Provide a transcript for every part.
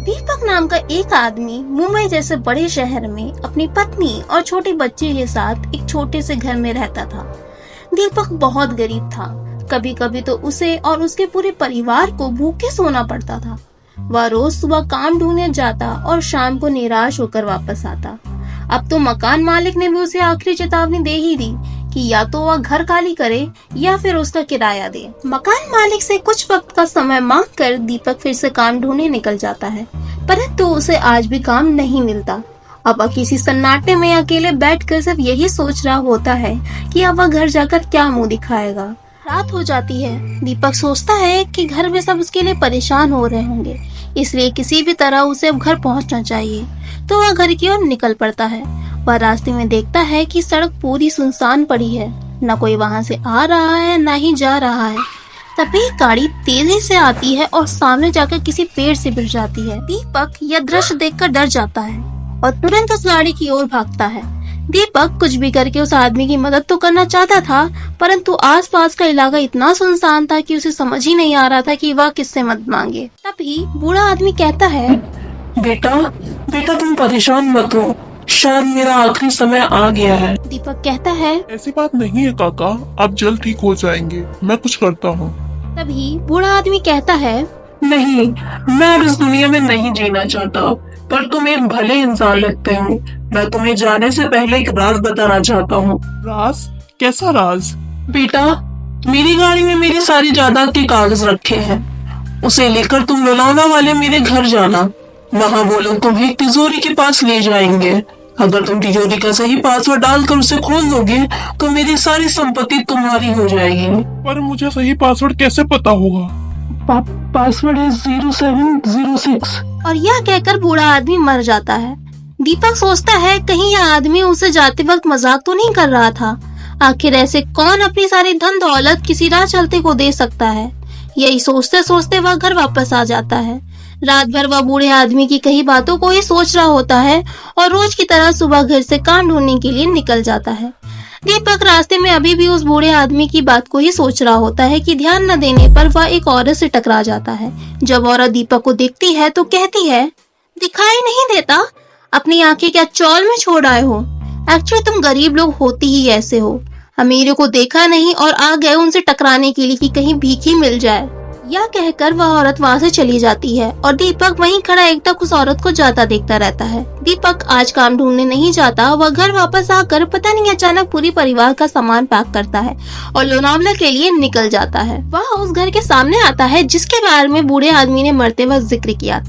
दीपक नाम का एक आदमी मुंबई जैसे बड़े शहर में अपनी पत्नी और छोटे बच्चे के साथ एक छोटे से घर में रहता था। दीपक बहुत गरीब था। कभी कभी तो उसे और उसके पूरे परिवार को भूखे सोना पड़ता था। वह रोज सुबह काम ढूंढने जाता और शाम को निराश होकर वापस आता। अब तो मकान मालिक ने भी उसे आखिरी चेतावनी दे ही दी कि या तो वह घर खाली करे या फिर उसका किराया दे। मकान मालिक से कुछ वक्त का समय मांगकर दीपक फिर से काम ढूंढने निकल जाता है, परंतु उसे आज भी काम नहीं मिलता। अब वह किसी सन्नाटे में अकेले बैठकर सिर्फ यही सोच रहा होता है कि अब वह घर जाकर क्या मुंह दिखाएगा। रात हो जाती है। दीपक सोचता है कि घर में सब उसके लिए परेशान हो रहे होंगे, इसलिए किसी भी तरह उसे अब घर पहुंचना चाहिए। तो वह घर की ओर निकल पड़ता है। वह रास्ते में देखता है कि सड़क पूरी सुनसान पड़ी है, न कोई वहां से आ रहा है न ही जा रहा है। तभी एक गाड़ी तेजी से आती है और सामने जाकर किसी पेड़ से भिड़ जाती है। दीपक यह दृश्य देखकर डर जाता है और तुरंत उस गाड़ी की ओर भागता है। दीपक कुछ भी करके उस आदमी की मदद तो करना चाहता था, परंतु आसपास का इलाका इतना सुनसान था कि उसे समझ ही नहीं आ रहा था कि वह किससे मदद मांगे। तभी बूढ़ा आदमी कहता है, बेटा बेटा तुम परेशान मत हो, शायद मेरा आखिरी समय आ गया है। दीपक कहता है, ऐसी बात नहीं है काका, आप जल्द ठीक हो जाएंगे, मैं कुछ करता हूँ। तभी बूढ़ा आदमी कहता है, नहीं, मैं अब इस दुनिया में नहीं जीना चाहता, पर तुम एक भले इंसान लगते हो। मैं तुम्हें जाने से पहले एक राज बताना चाहता हूँ। राज? कैसा राज? बेटा, मेरी गाड़ी में मेरी सारी जायदाद के कागज रखे हैं। उसे लेकर तुम लोनावला वाले मेरे घर जाना। वहाँ वो लोग तुम्हें एक तिजोरी के पास ले जाएंगे। अगर तुम तिजोरी का सही पासवर्ड डालकर उसे खोल दोगे तो मेरी सारी संपत्ति तुम्हारी हो जाएगी। पर मुझे सही पासवर्ड कैसे पता होगा? पासवर्ड है 0706। और यह कहकर बूढ़ा आदमी मर जाता है। दीपक सोचता है कहीं यह आदमी उसे जाते वक्त मजाक तो नहीं कर रहा था। आखिर ऐसे कौन अपनी सारी धन दौलत किसी राह चलते को दे सकता है। यही सोचते सोचते वह घर वापस आ जाता है। रात भर वह बूढ़े आदमी की कई बातों को ही सोच रहा होता है और रोज की तरह सुबह घर से काम ढूंढने के लिए निकल जाता है। दीपक रास्ते में अभी भी उस बूढ़े आदमी की बात को ही सोच रहा होता है कि ध्यान न देने पर वह एक औरत से टकरा जाता है। जब औरत दीपक को देखती है तो कहती है, दिखाई नहीं देता? अपनी आंखें क्या चौल में छोड़ आए हो? एक्चुअली तुम गरीब लोग होती ही ऐसे हो। अमीरों को देखा नहीं और आ गए उनसे टकराने के लिए कि कहीं भीख ही मिल जाए। यह कहकर वह औरत वहाँ से चली जाती है और दीपक वहीं खड़ा एकटक उस औरत को जाता देखता रहता है। दीपक आज काम ढूंढने नहीं जाता। वह घर वापस आकर पता नहीं अचानक पूरी परिवार का सामान पैक करता है और लोनावला के लिए निकल जाता है। वह उस घर के सामने आता है जिसके बारे में बूढ़े आदमी ने मरते वक्त जिक्र किया।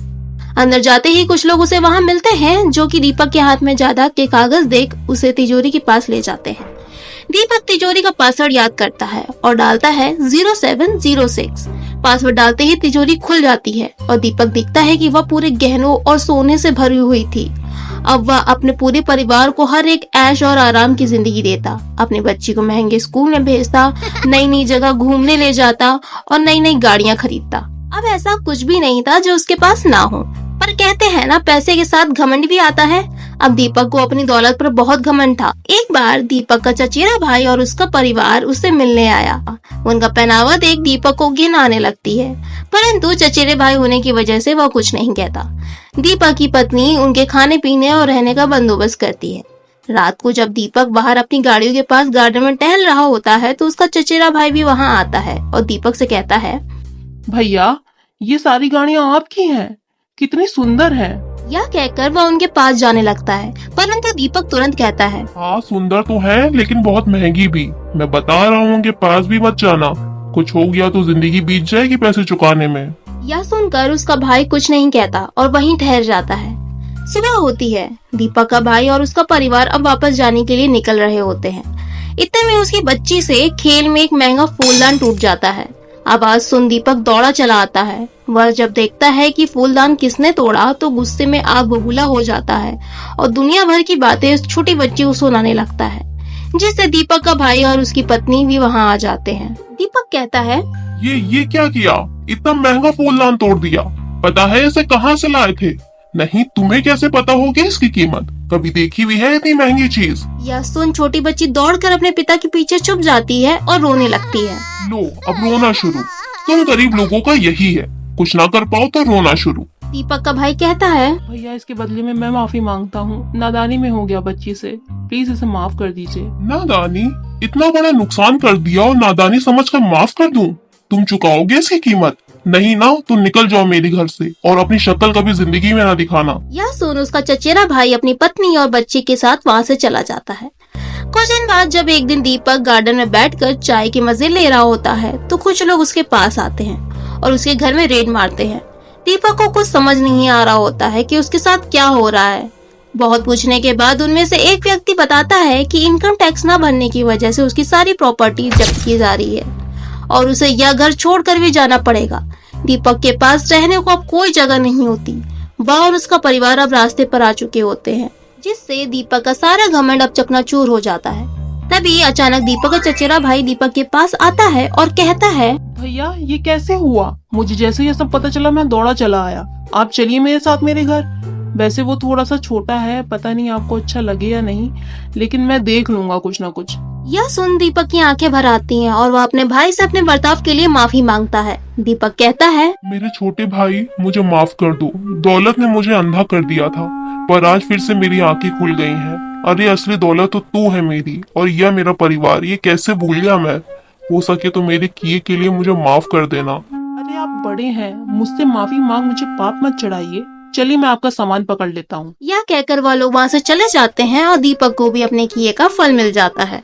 अंदर जाते ही कुछ लोग उसे वहाँ मिलते हैं जो कि दीपक के हाथ में जायदाद के कागज देख उसे तिजोरी के पास ले जाते हैं। दीपक तिजोरी का पासवर्ड याद करता है और डालता है 0706। पासवर्ड डालते ही तिजोरी खुल जाती है और दीपक देखता है कि वह पूरे गहनों और सोने से भरी हुई थी। अब वह अपने पूरे परिवार को हर एक ऐश और आराम की जिंदगी देता, अपने बच्ची को महंगे स्कूल में भेजता, नई नई जगह घूमने ले जाता और नई नई गाड़ियां खरीदता। अब ऐसा कुछ भी नहीं था जो उसके पास ना हो, पर कहते हैं ना, पैसे के साथ घमंड भी आता है। अब दीपक को अपनी दौलत पर बहुत घमंड था। एक बार दीपक का चचेरा भाई और उसका परिवार उससे मिलने आया। उनका पहनावा देख दीपक को घिन आने लगती है, परंतु चचेरे भाई होने की वजह से वह कुछ नहीं कहता। दीपक की पत्नी उनके खाने पीने और रहने का बंदोबस्त करती है। रात को जब दीपक बाहर अपनी गाड़ियों के पास गार्डन में टहल रहा होता है तो उसका चचेरा भाई भी वहाँ आता है और दीपक से कहता है, भैया ये सारी गाड़ियाँ आपकी हैं, कितनी सुंदर है। यह कहकर वह उनके पास जाने लगता है, परंतु दीपक तुरंत कहता है, हाँ सुंदर तो है लेकिन बहुत महंगी भी। मैं बता रहा हूँ उनके पास भी मत जाना, कुछ हो गया तो जिंदगी बीत जाएगी पैसे चुकाने में। यह सुनकर उसका भाई कुछ नहीं कहता और वहीं ठहर जाता है। सुबह होती है। दीपक का भाई और उसका परिवार अब वापस जाने के लिए निकल रहे होते हैं। इतने में उसकी बच्ची से खेल में एक महंगा फूलदान टूट जाता है। आवाज सुन दीपक दौड़ा चला आता है। वह जब देखता है कि फूलदान किसने तोड़ा तो गुस्से में आग बबूला हो जाता है और दुनिया भर की बातें उस छोटी बच्ची को सुनाने लगता है, जिससे दीपक का भाई और उसकी पत्नी भी वहाँ आ जाते हैं। दीपक कहता है, ये क्या किया? इतना महंगा फूलदान तोड़ दिया। पता है इसे कहाँ से लाए थे? नहीं, तुम्हें कैसे पता होगी इसकी कीमत? कभी देखी भी है इतनी महंगी चीज? यह सुन छोटी बच्ची दौड़कर अपने पिता के पीछे छुप जाती है और रोने लगती है। लो अब रोना शुरू। तुम गरीब लोगों का यही है, कुछ ना कर पाओ तो रोना शुरू। दीपक का भाई कहता है, भैया इसके बदले में मैं माफी मांगता हूँ, नादानी में हो गया बच्ची से, प्लीज इसे माफ कर दीजिए। नादानी? इतना बड़ा नुकसान कर दिया और नादानी समझकर माफ कर दूं? तुम चुकाओगे इसकी कीमत? नहीं ना, तुम निकल जाओ मेरे घर से और अपनी शक्ल कभी जिंदगी में ना दिखाना। यह सुन उसका चचेरा भाई अपनी पत्नी और बच्चे के साथ वहाँ से चला जाता है। कुछ दिन बाद जब एक दिन दीपक गार्डन में बैठकर चाय के मजे ले रहा होता है तो कुछ लोग उसके पास आते हैं और उसके घर में रेड मारते हैं। दीपक को कुछ समझ नहीं आ रहा होता है कि उसके साथ क्या हो रहा है। बहुत पूछने के बाद उनमें से एक व्यक्ति बताता है कि इनकम टैक्स न भरने की वजह से उसकी सारी प्रॉपर्टी जब्त की जा रही है और उसे यह घर छोड़कर भी जाना पड़ेगा। दीपक के पास रहने को अब कोई जगह नहीं होती। वह और उसका परिवार अब रास्ते पर आ चुके होते हैं, जिससे दीपक का सारा घमंड अब चकनाचूर हो जाता है। तभी अचानक दीपक का चचेरा भाई दीपक के पास आता है और कहता है, भैया ये कैसे हुआ? मुझे जैसे ये सब पता चला मैं दौड़ा चला आया। आप चलिए मेरे साथ मेरे घर। वैसे वो थोड़ा सा छोटा है, पता नहीं आपको अच्छा लगे या नहीं, लेकिन मैं देख लूंगा कुछ ना कुछ। यह सुन दीपक की आंखें भर आती हैं और वह अपने भाई से अपने बर्ताव के लिए माफी मांगता है। दीपक कहता है, मेरे छोटे भाई मुझे माफ कर दो। दौलत ने मुझे अंधा कर दिया था, पर आज फिर से मेरी आंखें खुल गई हैं। अरे असली दौलत तो तू है मेरी, और यह मेरा परिवार। ये कैसे भूल गया मैं? हो सके तो मेरे किए के लिए मुझे माफ कर देना। अरे आप बड़े हैं, मुझसे माफी मांग, मुझे पाप मत चढ़ाइए। चलिए मैं आपका सामान पकड़ लेता हूँ। यह कहकर वह लोग वहाँ से चले जाते हैं और दीपक को भी अपने किए का फल मिल जाता है।